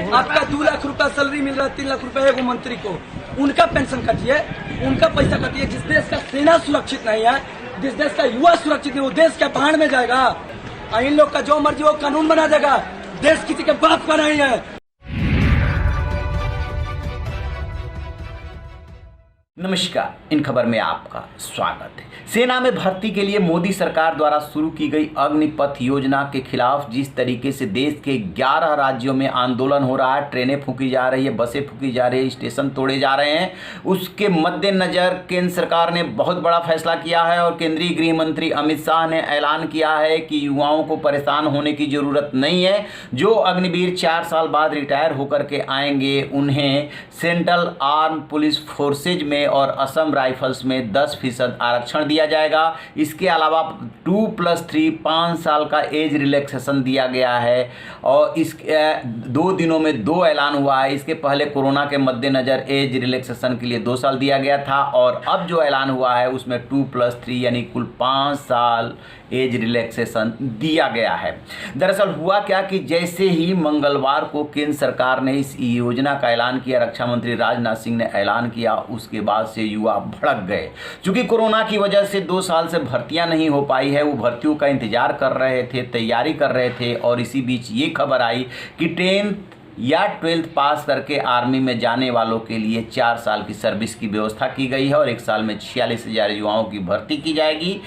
आपका 2 लाख रुपया सैलरी मिल रहा है, 3 लाख रुपया एगो मंत्री को, उनका पेंशन कटिए, उनका पैसा कटिए। जिस देश का सेना सुरक्षित नहीं है, जिस देश का युवा सुरक्षित नहीं, वो देश क्या भाड़ में जाएगा? और इन लोग का जो मर्जी वो कानून बना देगा। देश किसी के बाप का नहीं है। नमस्कार, इन खबर में आपका स्वागत है। सेना में भर्ती के लिए मोदी सरकार द्वारा शुरू की गई अग्निपथ योजना के खिलाफ जिस तरीके से देश के 11 राज्यों में आंदोलन हो रहा है, ट्रेनें फूंकी जा रही है, बसें फूंकी जा रही है, स्टेशन तोड़े जा रहे हैं, उसके मद्देनजर केंद्र सरकार ने बहुत बड़ा फैसला किया है और केंद्रीय गृह मंत्री अमित शाह ने ऐलान किया है कि युवाओं को परेशान होने की जरूरत नहीं है। जो अग्निवीर 4 साल बाद रिटायर होकर के आएंगे उन्हें सेंट्रल आर्म पुलिस फोर्सेज में और असम राइफल्स में 10% आरक्षण दिया जाएगा। इसके अलावा 2+3 5 साल का एज रिलैक्सेशन दिया गया है और इस 2 दिनों में 2 ऐलान हुआ है। इसके पहले कोरोना के मद्देनजर एज रिलैक्सेशन के लिए 2 साल दिया गया था और अब जो ऐलान हुआ है उसमें 2+3 यानी कुल 5 साल एज रिलैक्सेशन दिया गया है। दरअसल हुआ क्या कि जैसे ही मंगलवार को केंद्र सरकार ने इस योजना का ऐलान किया, रक्षा मंत्री राजनाथ सिंह ने ऐलान किया, उसके बाद से युवा भड़क गए। चूंकि कोरोना की वजह से 2 साल से भर्तियां नहीं हो पाई है, वो भर्तियों का इंतजार कर रहे थे, तैयारी कर रहे थे और इसी बीच ये खबर आई कि 10th या 12th पास करके आर्मी में जाने वालों के लिए 4 साल की सर्विस की व्यवस्था की गई है और 1 साल में 46,000 युवाओं की भर्ती की जाएगी।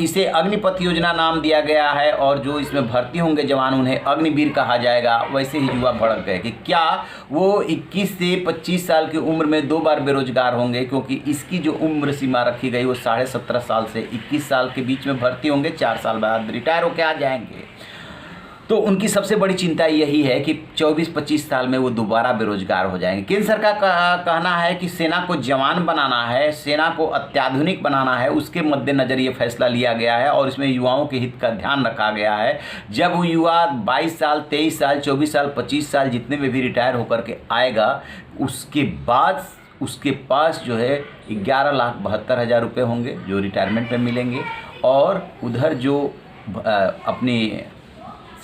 इसे अग्निपथ योजना नाम दिया गया है और जो इसमें भर्ती होंगे जवान उन्हें अग्निवीर कहा जाएगा। वैसे ही युवा भड़क गए कि क्या वो 21 से 25 साल की उम्र में 2 बार बेरोजगार होंगे, क्योंकि इसकी जो उम्र सीमा रखी गई वो 17.5 साल से 21 साल के बीच में भर्ती होंगे, 4 साल बाद रिटायर होकर आ जाएंगे। तो उनकी सबसे बड़ी चिंता यही है कि 24-25 साल में वो दोबारा बेरोजगार हो जाएंगे। केंद्र सरकार का कहना है कि सेना को जवान बनाना है, सेना को अत्याधुनिक बनाना है, उसके मद्देनजर ये फैसला लिया गया है और इसमें युवाओं के हित का ध्यान रखा गया है। जब वो युवा 22 साल, 23 साल, 24 साल, 25 साल जितने में भी रिटायर होकर के आएगा, उसके बाद उसके पास जो है 11,72,000 रुपये होंगे जो रिटायरमेंट में मिलेंगे और उधर जो अपनी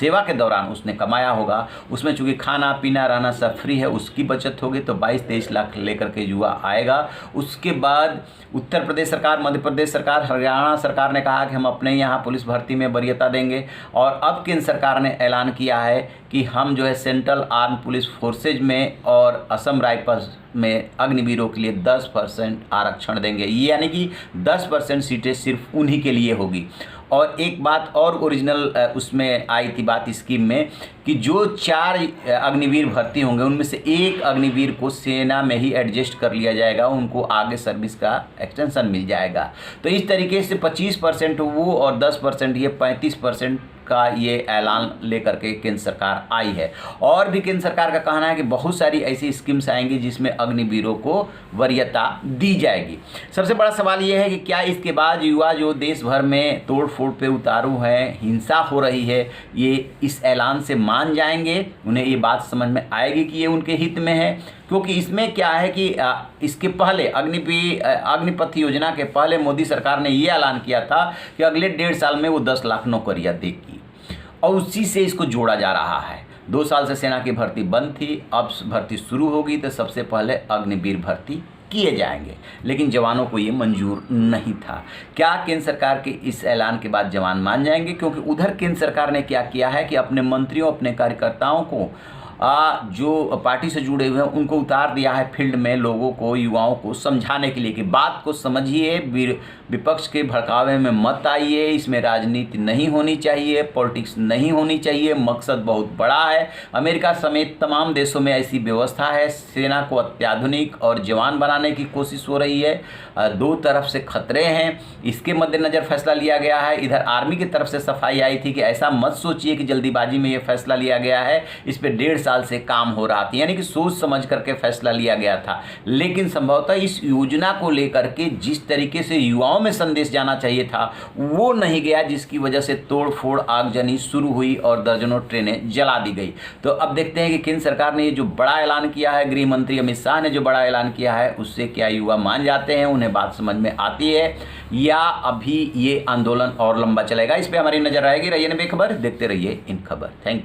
सेवा के दौरान उसने कमाया होगा उसमें चूँकि खाना पीना रहना सब फ्री है, उसकी बचत होगी। तो 22-23 लाख लेकर के युवा आएगा। उसके बाद उत्तर प्रदेश सरकार, मध्य प्रदेश सरकार, हरियाणा सरकार ने कहा कि हम अपने यहाँ पुलिस भर्ती में वरीयता देंगे और अब केंद्र सरकार ने ऐलान किया है कि हम जो है सेंट्रल आर्म पुलिस फोर्सेज में और असम राइफल्स में अग्निवीरों के लिए 10% आरक्षण देंगे। ये यानी कि 10% सीटें सिर्फ उन्हीं के लिए होगी। और एक बात और ओरिजिनल उसमें आई थी बात स्कीम में कि जो 4 अग्निवीर भर्ती होंगे उनमें से 1 अग्निवीर को सेना में ही एडजस्ट कर लिया जाएगा, उनको आगे सर्विस का एक्सटेंशन मिल जाएगा। तो इस तरीके से 25% वो और 10% ये 35% का ये ऐलान लेकर के केंद्र सरकार आई है। और भी केंद्र सरकार का कहना है कि बहुत सारी ऐसी स्कीम्स आएंगी जिसमें अग्निवीरों को वरीयता दी जाएगी। सबसे बड़ा सवाल ये है कि क्या इसके बाद युवा जो देश भर में तोड़ फोड़ पे उतारू हैं, हिंसा हो रही है, ये इस ऐलान से मान जाएंगे? उन्हें ये बात समझ में आएगी कि ये उनके हित में है? क्योंकि इसमें क्या है कि इसके पहले अग्निपथ योजना के पहले मोदी सरकार ने ये ऐलान किया था कि अगले 1.5 साल में वो 10 लाख नौकरियां देगी और उसी से इसको जोड़ा जा रहा है। 2 साल से सेना की भर्ती बंद थी, अब भर्ती शुरू होगी तो सबसे पहले अग्निवीर भर्ती किए जाएंगे, लेकिन जवानों को ये मंजूर नहीं था। क्या केंद्र सरकार के इस ऐलान के बाद जवान मान जाएंगे? क्योंकि उधर केंद्र सरकार ने क्या किया है कि अपने मंत्रियों, अपने कार्यकर्ताओं को जो पार्टी से जुड़े हुए हैं उनको उतार दिया है फील्ड में, लोगों को, युवाओं को समझाने के लिए कि बात को समझिए, विपक्ष के भड़कावे में मत आइए, इसमें राजनीति नहीं होनी चाहिए, पॉलिटिक्स नहीं होनी चाहिए, मकसद बहुत बड़ा है। अमेरिका समेत तमाम देशों में ऐसी व्यवस्था है, सेना को अत्याधुनिक और जवान बनाने की कोशिश हो रही है। 2 तरफ से खतरे हैं, इसके मद्देनजर फैसला लिया गया है। इधर आर्मी की तरफ से सफाई आई थी कि ऐसा मत सोचिए कि जल्दीबाजी में ये फैसला लिया गया है, इस पर 1.5 साल से काम हो रहा था, यानी कि सोच समझ करके फैसला लिया गया था। लेकिन संभवतः इस योजना को लेकर के जिस तरीके से युवाओं में संदेश जाना चाहिए था वो नहीं गया, जिसकी वजह से तोड़ फोड़ आगजनी शुरू हुई और दर्जनों ट्रेनें जला दी गई। तो अब देखते हैं कि केंद्र सरकार ने जो बड़ा ऐलान किया है, गृह मंत्री अमित शाह ने जो बड़ा ऐलान किया है, उससे क्या युवा मान जाते हैं, उन्हें बात समझ में आती है या अभी ये आंदोलन और लंबा चलेगा? इस पर हमारी नजर रहेगी। रहिए बेखबर, देखते रहिए इन खबर। Thank you.